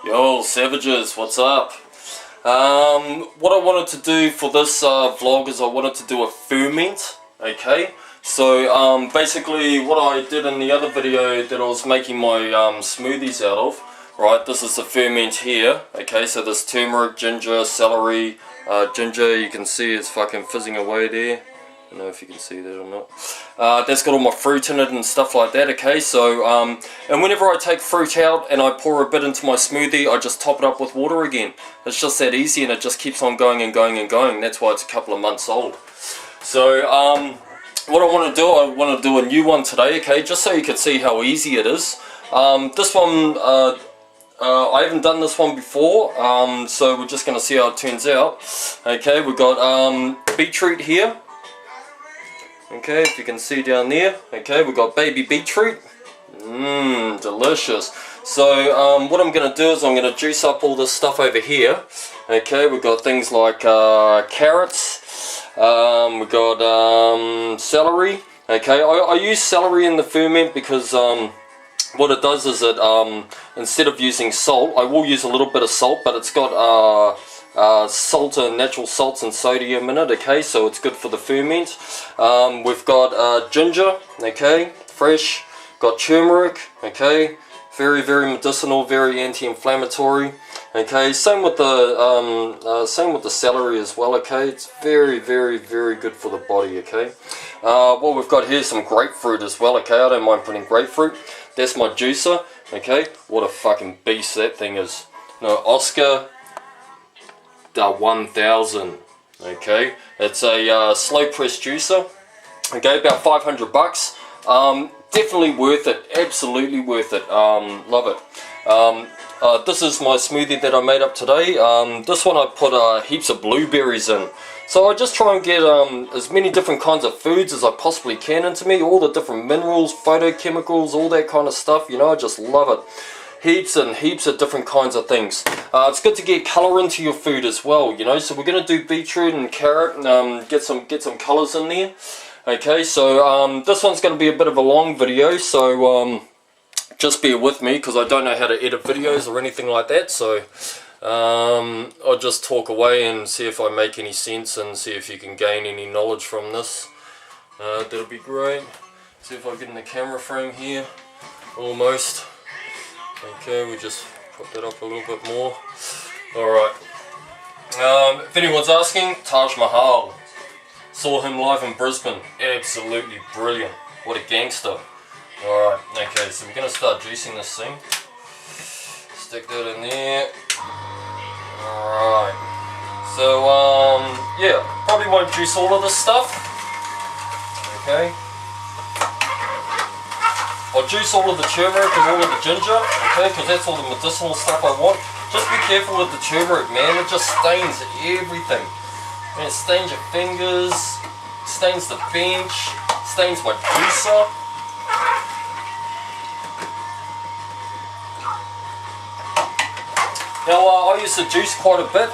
Yo, savages, what's up? What I wanted to do for this vlog is I wanted to do a ferment, okay? So basically what I did in the other video that I was making my smoothies out of, right, this is the ferment here, okay? So there's turmeric, ginger, celery, ginger, you can see it's fucking fizzing away there. I don't know if you can see that or not. That's got all my fruit in it and stuff like that, okay? So, and whenever I take fruit out and I pour a bit into my smoothie, I just top it up with water again. It's just that easy and it just keeps on going and going and going. That's why it's a couple of months old. So, what I want to do a new one today, okay? Just so you can see how easy it is. This one, I haven't done this one before, so we're just going to see how it turns out. Okay, we've got beetroot here. Okay, if you can see down there, okay, we've got baby beetroot. Mmm, delicious. So, what I'm going to do is I'm going to juice up all this stuff over here. Okay, we've got things like carrots, we've got celery. Okay, I use celery in the ferment because what it does is it, instead of using salt, I will use a little bit of salt, but it's got salt and natural salts and sodium in it, okay, so it's good for the ferment. We've got ginger, okay, fresh, got turmeric, okay, very medicinal, very anti-inflammatory, okay, same with the celery as well, okay, it's very good for the body, okay. What we've got here is some grapefruit as well, okay, I don't mind putting grapefruit. That's my juicer, okay, what a fucking beast that thing is. No, Oscar the 1000, okay, it's a slow press juicer, okay, about 500 bucks, definitely worth it, absolutely worth it, love it. This is my smoothie that I made up today. This one I put heaps of blueberries in, so I just try and get as many different kinds of foods as I possibly can into me, all the different minerals, phytochemicals, all that kind of stuff, you know, I just love it. Heaps and heaps of different kinds of things. It's good to get colour into your food as well, you know, so we're going to do beetroot and carrot, get some colours in there. Okay, so this one's going to be a bit of a long video, so just bear with me because I don't know how to edit videos or anything like that, so I'll just talk away and see if I make any sense and see if you can gain any knowledge from this. That'll be great. See if I get in the camera frame here, almost. Okay, we just put that up a little bit more. Alright. If anyone's asking, Taj Mahal. Saw him live in Brisbane. Absolutely brilliant. What a gangster. Alright, okay, so we're going to start juicing this thing. Stick that in there. Alright. So, yeah, probably won't juice all of this stuff. Okay. I'll juice all of the turmeric and all of the ginger, okay, because that's all the medicinal stuff I want. Just be careful with the turmeric, man, it just stains everything. And it stains your fingers, stains the bench, stains my juicer. Now, I used to juice quite a bit,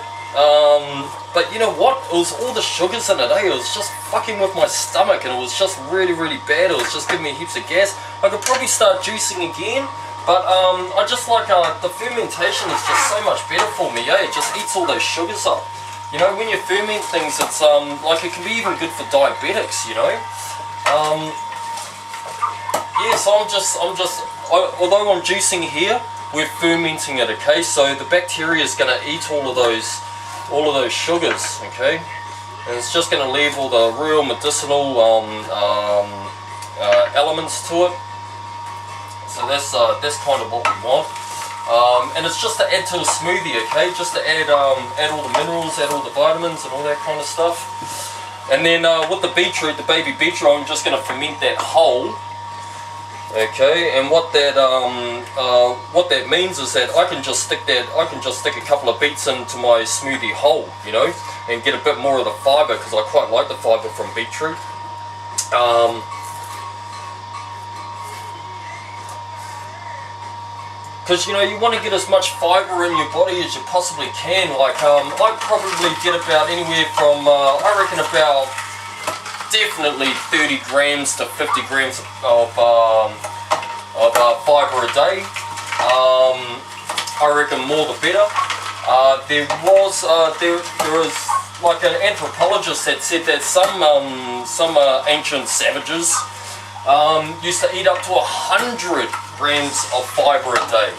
but you know what, it was all the sugars in it, eh? It was just fucking with my stomach and it was just really bad, it was just giving me heaps of gas. I could probably start juicing again, but I just like, the fermentation is just so much better for me, eh? It just eats all those sugars up. You know, when you ferment things, it's like it can be even good for diabetics, you know? Yeah, so although I'm juicing here, we're fermenting it, okay? So the bacteria is gonna eat all of those sugars, okay? And it's just going to leave all the real medicinal elements to it. So that's kind of what we want. And it's just to add to a smoothie, okay? Just to add all the minerals, add all the vitamins and all that kind of stuff. And then with the beetroot, the baby beetroot, I'm just going to ferment that whole. Okay, and what that means is that I can just stick a couple of beets into my smoothie whole, you know, and get a bit more of the fibre because I quite like the fibre from beetroot. Because you know you want to get as much fibre in your body as you possibly can. Like I probably get about anywhere from I reckon about definitely 30 grams to 50 grams of fibre a day. I reckon more the better. There was like an anthropologist that said that some ancient savages used to eat up to 100 grams of fibre a day,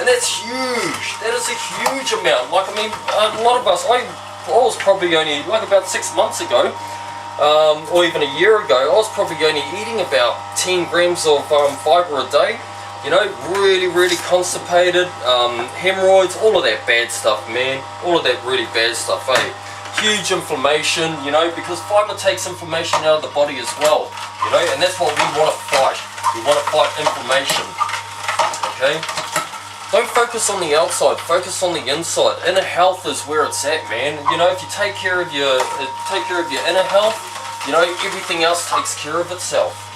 and that's huge. That is a huge amount. Like, I mean, a lot of us, I was probably only, like about 6 months ago, or even a year ago, I was probably only eating about 10 grams of fibre a day. You know, really constipated, hemorrhoids, all of that bad stuff, man. All of that really bad stuff, eh? Huge inflammation, you know, because fibre takes inflammation out of the body as well, you know, and that's what we want to fight. We want to fight inflammation, okay? Don't focus on the outside, focus on the inside. Inner health is where it's at, man. You know, if you take care of your inner health, you know, everything else takes care of itself.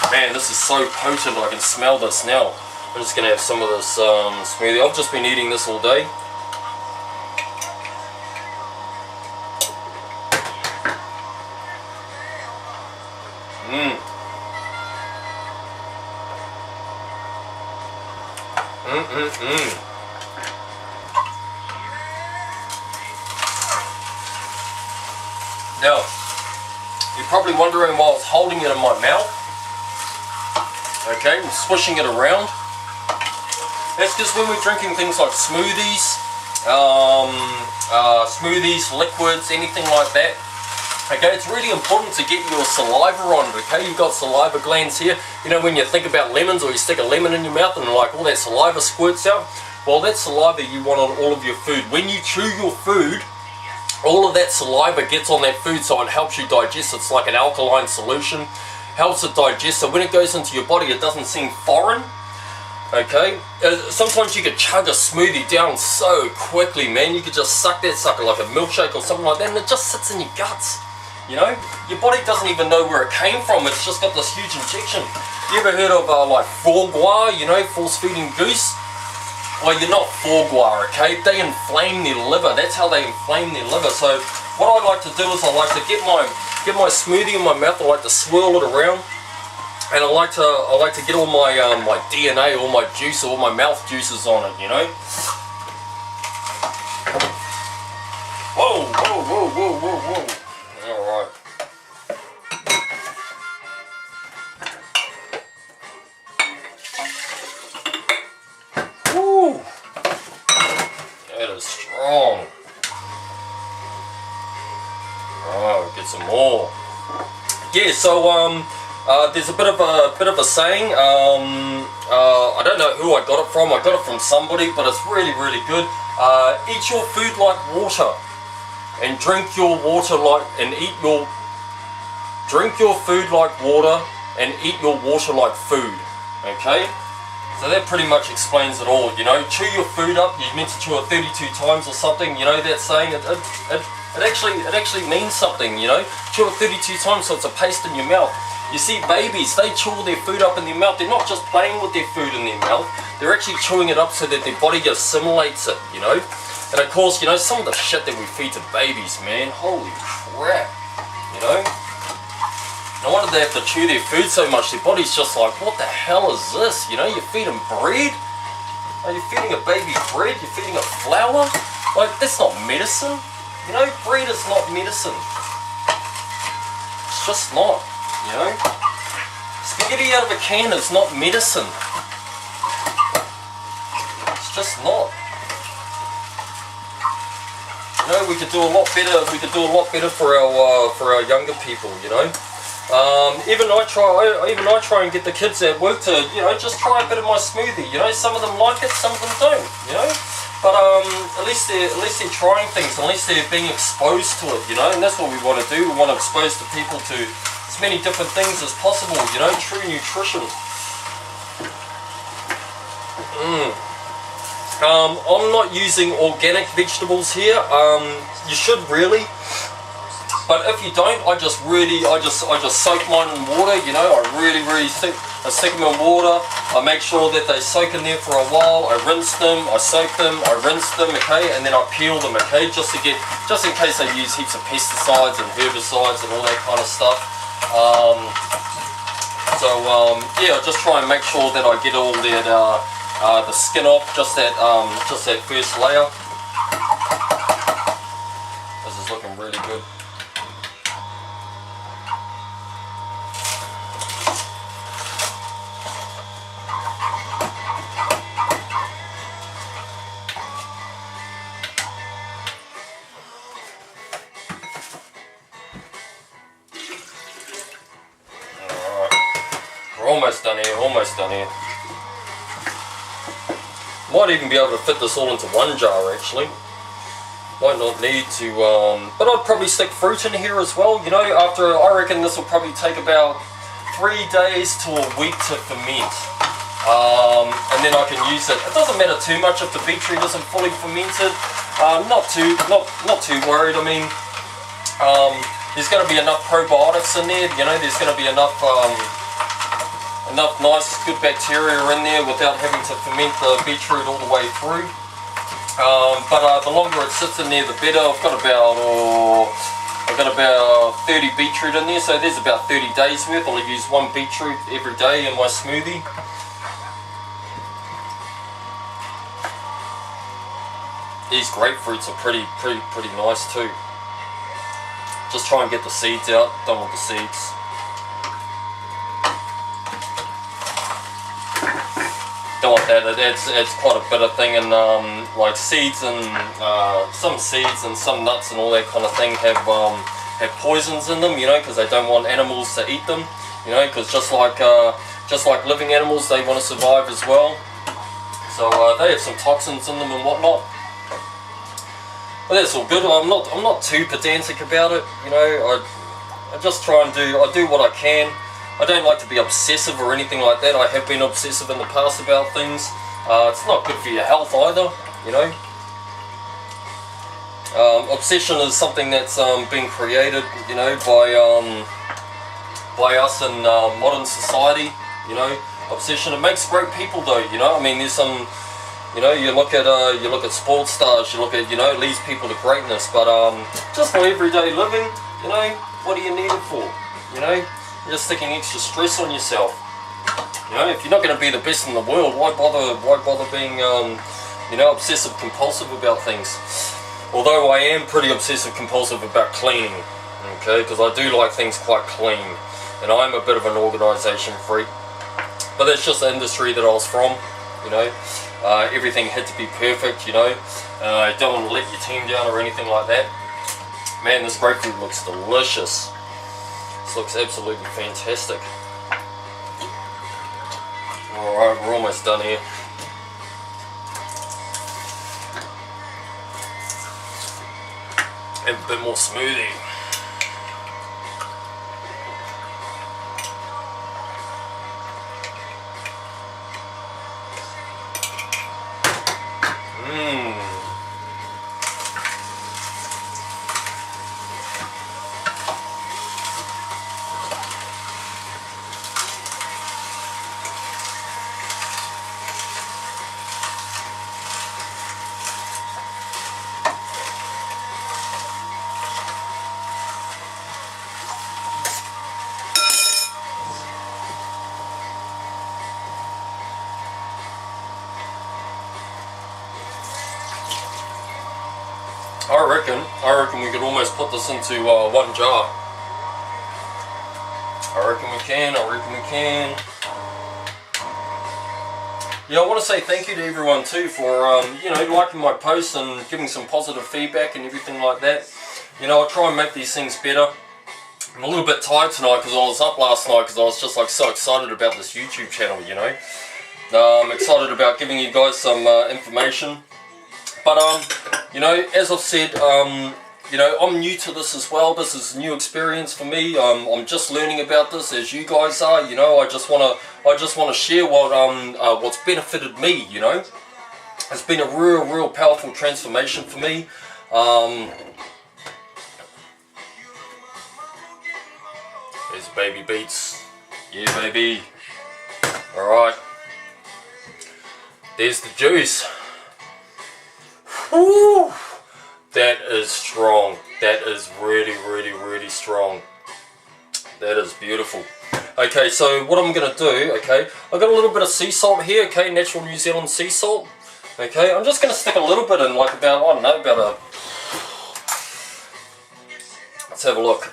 Man, this is so potent, I can smell this now. I'm just going to have some of this smoothie. I've just been eating this all day. Now, you're probably wondering why I was holding it in my mouth. Okay, I'm swishing it around. That's because when we're drinking things like smoothies, liquids, anything like that, okay, it's really important to get your saliva on it, okay? You've got saliva glands here. You know, when you think about lemons, or you stick a lemon in your mouth and like all that saliva squirts out, well, that saliva you want on all of your food. When you chew your food, all of that saliva gets on that food, so it helps you digest. It's like an alkaline solution. Helps it digest, so when it goes into your body it doesn't seem foreign, okay? Sometimes you could chug a smoothie down so quickly, man. You could just suck that sucker like a milkshake or something like that, and it just sits in your guts, you know? Your body doesn't even know where it came from. It's just got this huge injection. You ever heard of like foie gras, you know, force-feeding goose? Well, you're not foie gras, okay? They inflame their liver. That's how they inflame their liver. So what I like to do is I like to get my smoothie in my mouth. I like to swirl it around, and I like to get all my my DNA, all my juice, all my mouth juices on it, you know. Whoa. All right. Woo. That is strong. Oh, get some more. Yeah, so there's a bit of a saying. I don't know who I got it from. I got it from somebody, but it's really good. Eat your food like water, and drink your water like, and drink your food like water, and eat your water like food. Okay. So that pretty much explains it all, you know. Chew your food up. You're meant to chew it 32 times or something. You know that saying. It actually means something, you know. Chew it 32 times so it's a paste in your mouth. You see, babies, they chew their food up in their mouth. They're not just playing with their food in their mouth. They're actually chewing it up so that their body assimilates it, you know. And of course, you know, some of the shit that we feed to babies, man, holy crap, you know. No wonder they have to chew their food so much. Their body's just like, what the hell is this? You know, you feed them bread? Are you feeding a baby bread? You're feeding it flour? Like, that's not medicine. You know, bread is not medicine. It's just not, you know. Spaghetti out of a can is not medicine. It's just not. You know, we could do a lot better. We could do a lot better for our younger people. You know. Even I try and get the kids at work to, you know, just try a bit of my smoothie. You know, some of them like it, some of them don't. You know. But at least they're trying things, at least they're being exposed to it, you know, and that's what we want to do. We want to expose the people to as many different things as possible, you know, true nutrition. I'm not using organic vegetables here. You should really. But if you don't, I just soak mine in water, you know. I really stick them in water. I make sure that they soak in there for a while. I rinse them, I soak them, I rinse them, okay, and then I peel them, okay, just in case they use heaps of pesticides and herbicides and all that kind of stuff. Yeah, I just try and make sure that I get all that the skin off, just that first layer. This is looking really good. Almost done here, almost done here. Might even be able to fit this all into one jar actually. Might not need to, but I'd probably stick fruit in here as well, you know, after, I reckon this will probably take about 3 days to a week to ferment. And then I can use it. It doesn't matter too much if the beetroot isn't fully fermented. Not too worried. I mean, there's going to be enough probiotics in there, you know, there's going to be enough nice good bacteria in there without having to ferment the beetroot all the way through. But the longer it sits in there, the better. I've got about 30 beetroot in there, so there's about 30 days worth. I'll use 1 beetroot every day in my smoothie. These grapefruits are pretty nice too. Just try and get the seeds out. Don't want the seeds. Don't want that. It's quite a bitter thing, and like seeds and some seeds and some nuts and all that kind of thing have poisons in them, you know, because they don't want animals to eat them, you know, because just like living animals, they want to survive as well. So they have some toxins in them and whatnot. But that's all good. I'm not too pedantic about it, you know. I just try and do what I can. I don't like to be obsessive or anything like that. I have been obsessive in the past about things. It's not good for your health either, you know. Obsession is something that's been created, you know, by us in modern society, you know. Obsession, it makes great people though, you know. I mean, there's some, you know, you look at sports stars, you look at, you know, it leads people to greatness, but just for everyday living, you know, what do you need it for, you know? You're just sticking extra stress on yourself. You know, if you're not going to be the best in the world, why bother being, you know, obsessive compulsive about things? Although I am pretty obsessive compulsive about cleaning, okay, because I do like things quite clean, and I'm a bit of an organisation freak. But that's just the industry that I was from, you know. Everything had to be perfect, you know. I don't want to let your team down or anything like that. Man, this grapefruit looks delicious. This looks absolutely fantastic. Alright, we're almost done here. And a bit more smoothie. I reckon we could almost put this into one jar. I reckon we can. Yeah, I want to say thank you to everyone too for you know, liking my posts and giving some positive feedback and everything like that. You know, I try and make these things better. I'm a little bit tired tonight because I was up last night because I was just like so excited about this YouTube channel, you know. I'm excited about giving you guys some information. But you know, as I've said, you know, I'm new to this as well. This is a new experience for me. I'm just learning about this as you guys are. You know, I just wanna share what's benefited me. You know, it's been a real powerful transformation for me. There's baby beets. Yeah, baby. All right. There's the juice. Whew. That is strong. That is really strong. That is beautiful. Okay, so what I'm going to do, okay, I've got a little bit of sea salt here, okay, natural New Zealand sea salt. Okay, I'm just going to stick a little bit in, like about, I don't know, about a... Let's have a look.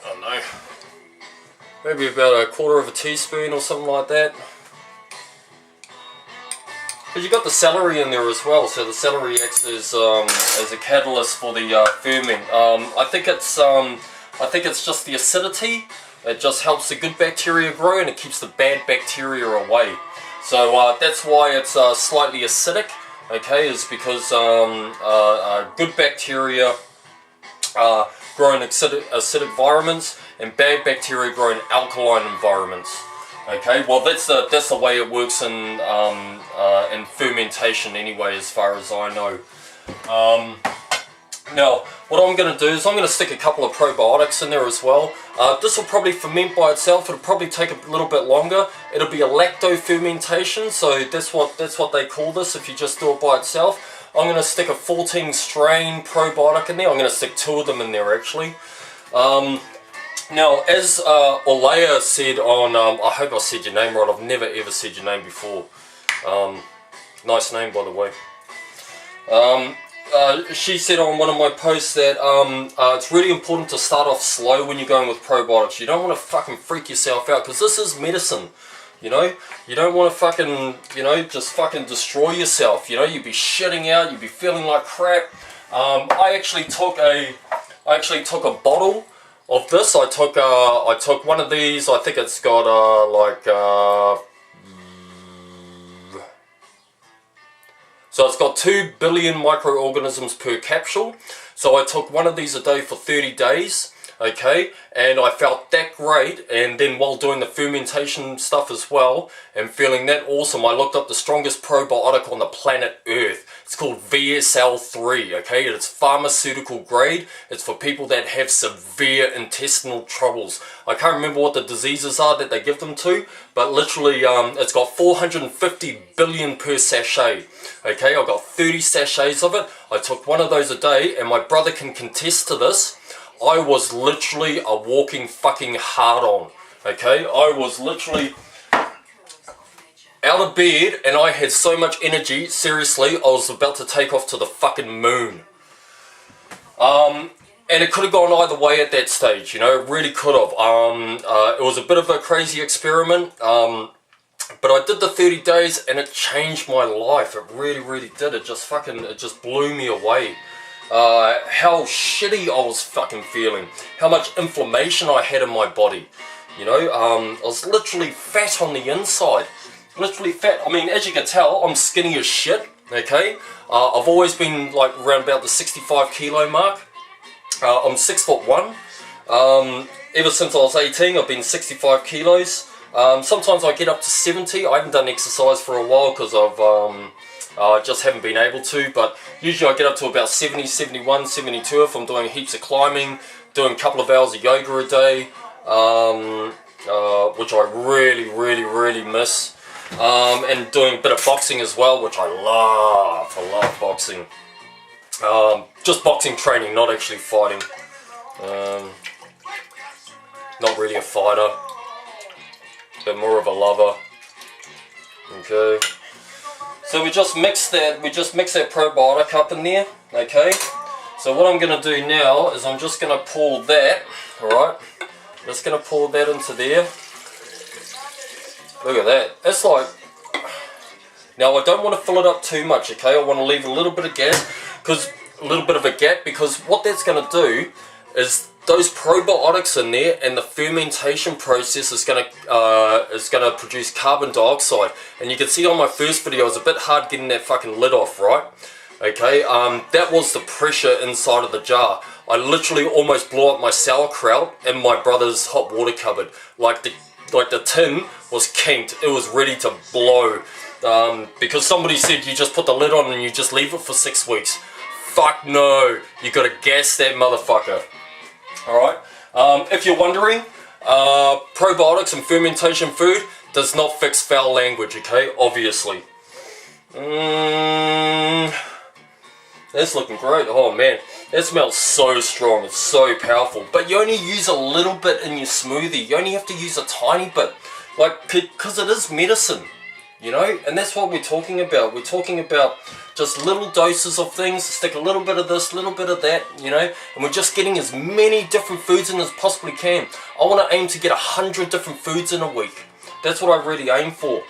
I don't know. Maybe about a quarter of a teaspoon or something like that. Because you've got the celery in there as well, so the celery acts as a catalyst for the ferment. I think it's just the acidity. It just helps the good bacteria grow and it keeps the bad bacteria away. So that's why it's slightly acidic. Okay, is because good bacteria grow in acidic environments and bad bacteria grow in alkaline environments. Okay, well that's the way it works in fermentation anyway, as far as I know. Now, what I'm going to do is I'm going to stick a couple of probiotics in there as well. This will probably ferment by itself. It'll probably take a little bit longer. It'll be a lacto fermentation, so that's what they call this if you just do it by itself. I'm going to stick a 14 strain probiotic in there. I'm going to stick 2 of them in there actually. Now, as Olaya said on, I hope I said your name right, I've never ever said your name before. Nice name, by the way. She said on one of my posts that it's really important to start off slow when you're going with probiotics. You don't want to fucking freak yourself out, because this is medicine. You know, you don't want to fucking, you know, just fucking destroy yourself. You know, you'd be shitting out, you'd be feeling like crap. I actually took a bottle of this. I took one of these. I think it's got so it's got 2 billion microorganisms per capsule. So I took one of these a day for 30 days. Okay, and I felt that great, and then while doing the fermentation stuff as well and feeling that awesome, I looked up the strongest probiotic on the planet Earth. It's called VSL3. Okay, it's pharmaceutical grade. It's for people that have severe intestinal troubles. I can't remember what the diseases are that they give them to, but literally it's got 450 billion per sachet. Okay, I got 30 sachets of it. I took one of those a day, and my brother can contest to this. I was literally a walking fucking hard-on, okay? I was literally out of bed and I had so much energy, seriously, I was about to take off to the fucking moon. And it could have gone either way at that stage, you know, it really could have. It was a bit of a crazy experiment, but I did the 30 days and it changed my life. It really, really did. It just blew me away. How shitty I was fucking feeling, how much inflammation I had in my body, you know. I was literally fat on the inside, literally fat. I mean, as you can tell, I'm skinny as shit, okay. I've always been like around about the 65 kilo mark. I'm 6'1". Ever since I was 18, I've been 65 kilos. Sometimes I get up to 70. I haven't done exercise for a while because I just haven't been able to, but usually I get up to about 70, 71, 72 if I'm doing heaps of climbing, doing a couple of hours of yoga a day, which I really, really, really miss, and doing a bit of boxing as well, which I love. I love boxing. Just boxing training, not actually fighting. Not really a fighter, but more of a lover. Okay. So we just mix that probiotic up in there, okay? So what I'm going to do now is I'm just going to pour that, alright? Just going to pour that into there. Look at that. It's like... Now I don't want to fill it up too much, okay? I want to leave a little bit of gap, because what that's going to do is those probiotics in there and the fermentation process is going to produce carbon dioxide. And you can see on my first video, it was a bit hard getting that fucking lid off, right? Okay, that was the pressure inside of the jar. I literally almost blew up my sauerkraut in my brother's hot water cupboard. Like the tin was kinked. It was ready to blow. Because somebody said you just put the lid on and you just leave it for 6 weeks. Fuck no, you gotta gas that motherfucker. Alright, if you're wondering, probiotics and fermentation food does not fix foul language, okay, obviously. That's looking great. Oh man, that smells so strong. It's so powerful. But you only use a little bit in your smoothie. You only have to use a tiny bit. Like, because it is medicine, you know? And that's what we're talking about. We're talking about just little doses of things. Stick a little bit of this, a little bit of that, you know? And we're just getting as many different foods in as possibly can. I want to aim to get 100 different foods in a week. That's what I really aim for.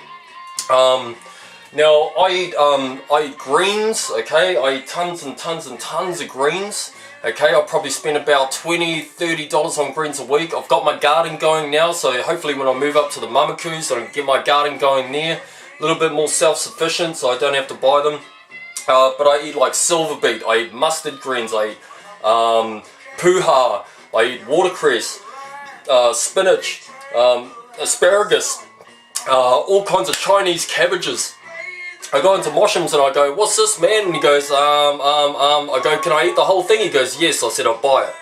Now, I eat greens, okay? I eat tons and tons and tons of greens, okay? I'll probably spend about $20, $30 on greens a week. I've got my garden going now, so hopefully when I move up to the Mamakus, I can get my garden going there. A little bit more self-sufficient, so I don't have to buy them. But I eat like silver beet, I eat mustard greens, I eat puha, I eat watercress, spinach, asparagus, all kinds of Chinese cabbages. I go into Mosham's and I go, what's this, man? And he goes, I go, can I eat the whole thing? He goes, yes. I said, I'll buy it.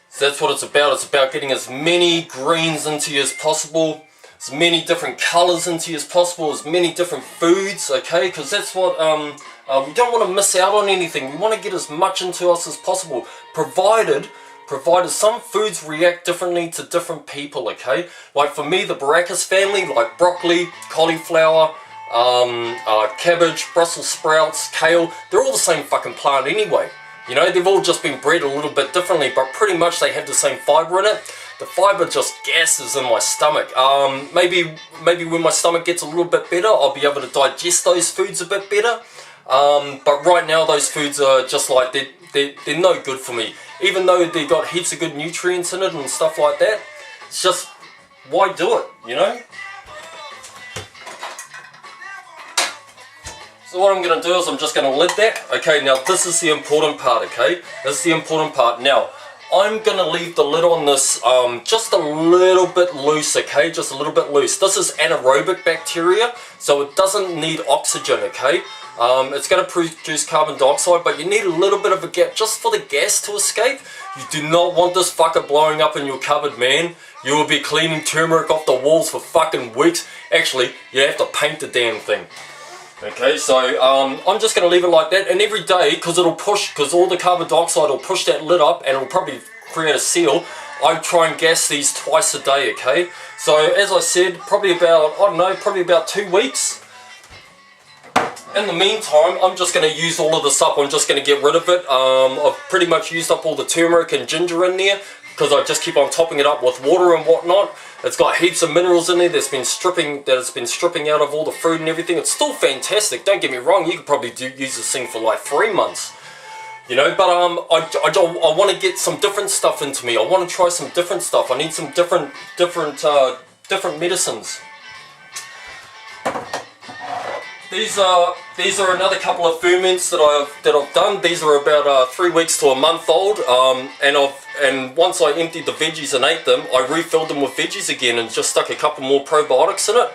So that's what it's about. It's about getting as many greens into you as possible, as many different colours into you as possible, as many different foods, okay? Because that's what, we don't want to miss out on anything. We want to get as much into us as possible, provided some foods react differently to different people, okay? Like for me, the Baracus family, like broccoli, cauliflower, cabbage, Brussels sprouts, kale, they're all the same fucking plant anyway. You know, they've all just been bred a little bit differently, but pretty much they have the same fibre in it. The fibre just gasses in my stomach. Maybe when my stomach gets a little bit better, I'll be able to digest those foods a bit better. But right now, those foods are just like, they're no good for me. Even though they've got heaps of good nutrients in it and stuff like that, it's just, why do it, you know? So what I'm going to do is I'm just going to lid that. Okay, now this is the important part, okay? This is the important part. Now, I'm going to leave the lid on this just a little bit loose, okay? Just a little bit loose. This is anaerobic bacteria, so it doesn't need oxygen, okay? It's going to produce carbon dioxide, but you need a little bit of a gap just for the gas to escape. You do not want this fucker blowing up in your cupboard, man. You will be cleaning turmeric off the walls for fucking weeks. Actually, you have to paint the damn thing. Okay, so I'm just going to leave it like that, and every day, because all the carbon dioxide will push that lid up, and it'll probably create a seal, I try and gas these twice a day, okay? So, as I said, probably about 2 weeks. In the meantime, I'm just going to use all of this up. I'm just going to get rid of it. I've pretty much used up all the turmeric and ginger in there, because I just keep on topping it up with water and whatnot. It's got heaps of minerals in there that's been stripping out of all the fruit and everything. It's still fantastic, don't get me wrong. You could probably use this thing for like 3 months, you know. But I want to get some different stuff into me. I want to try some different stuff. I need some different medicines. These are another couple of ferments that I've done. These are about 3 weeks to a month old, and once I emptied the veggies and ate them, I refilled them with veggies again and just stuck a couple more probiotics in it.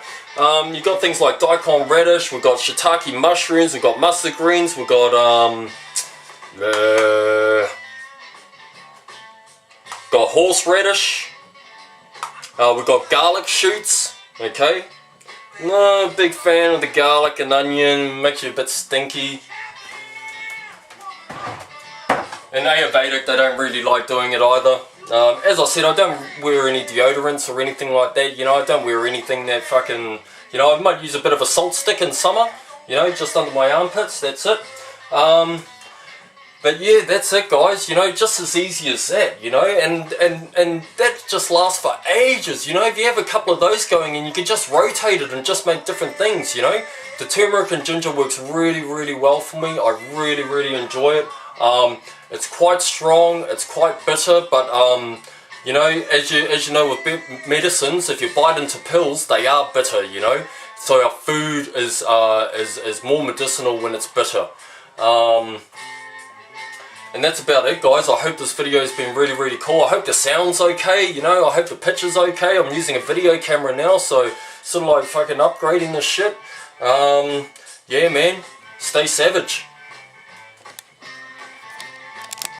You've got things like daikon radish, we've got shiitake mushrooms, we've got mustard greens, we've got horseradish, we've got garlic shoots, okay. No, big fan of the garlic and onion, makes you a bit stinky. And Ayurvedic, they don't really like doing it either. As I said, I don't wear any deodorants or anything like that, you know. I don't wear anything that fucking, you know, I might use a bit of a salt stick in summer, you know, just under my armpits, that's it. But yeah, that's it, guys, you know, just as easy as that, you know, and that just lasts for ages, you know. If you have a couple of those going and you can just rotate it and just make different things, you know. The turmeric and ginger works really, really well for me. I really, really enjoy it. It's quite strong, it's quite bitter, but you know, as you know with medicines, if you bite into pills, they are bitter, you know. So our food is more medicinal when it's bitter. And that's about it, guys. I hope this video has been really, really cool. I hope the sound's okay, you know. I hope the picture's okay. I'm using a video camera now, so sort of like fucking upgrading this shit. Yeah, man. Stay savage.